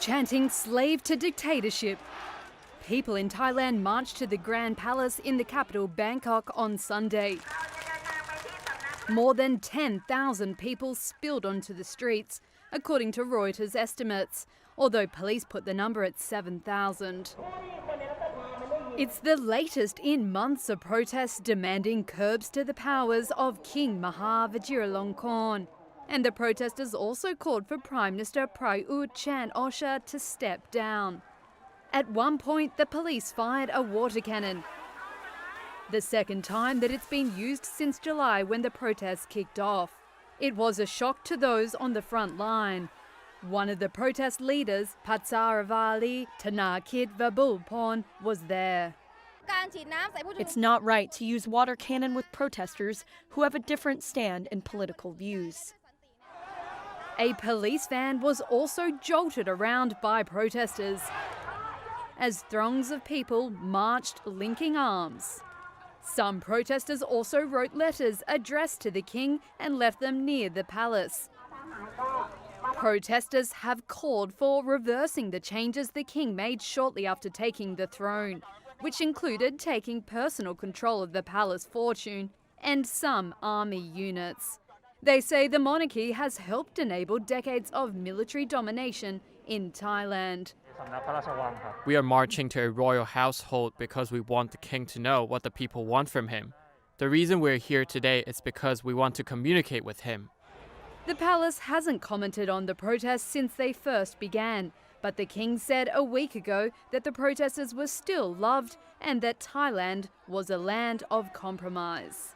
chanting "slave to dictatorship." People in Thailand marched to the Grand Palace in the capital Bangkok on Sunday. More than 10,000 people spilled onto the streets, according to Reuters estimates, although police put the number at 7,000. It's the latest in months of protests demanding curbs to the powers of King Maha Vajiralongkorn. And the protesters also called for Prime Minister Prayut Chan-o-cha to step down. At one point, the police fired a water cannon, the second time that it's been used since July when the protests kicked off. It was a shock to those on the front line. One of the protest leaders, Patsaravali Tanakit Vabulporn, was there. It's not right to use water cannon with protesters who have a different stand and political views. A police van was also jolted around by protesters as throngs of people marched linking arms. Some protesters also wrote letters addressed to the king and left them near the palace. Protesters have called for reversing the changes the king made shortly after taking the throne, which included taking personal control of the palace fortune and some army units. They say the monarchy has helped enable decades of military domination in Thailand. We are marching to a royal household because we want the king to know what the people want from him. The reason we're here today is because we want to communicate with him. The palace hasn't commented on the protests since they first began, but the king said a week ago that the protesters were still loved and that Thailand was a land of compromise.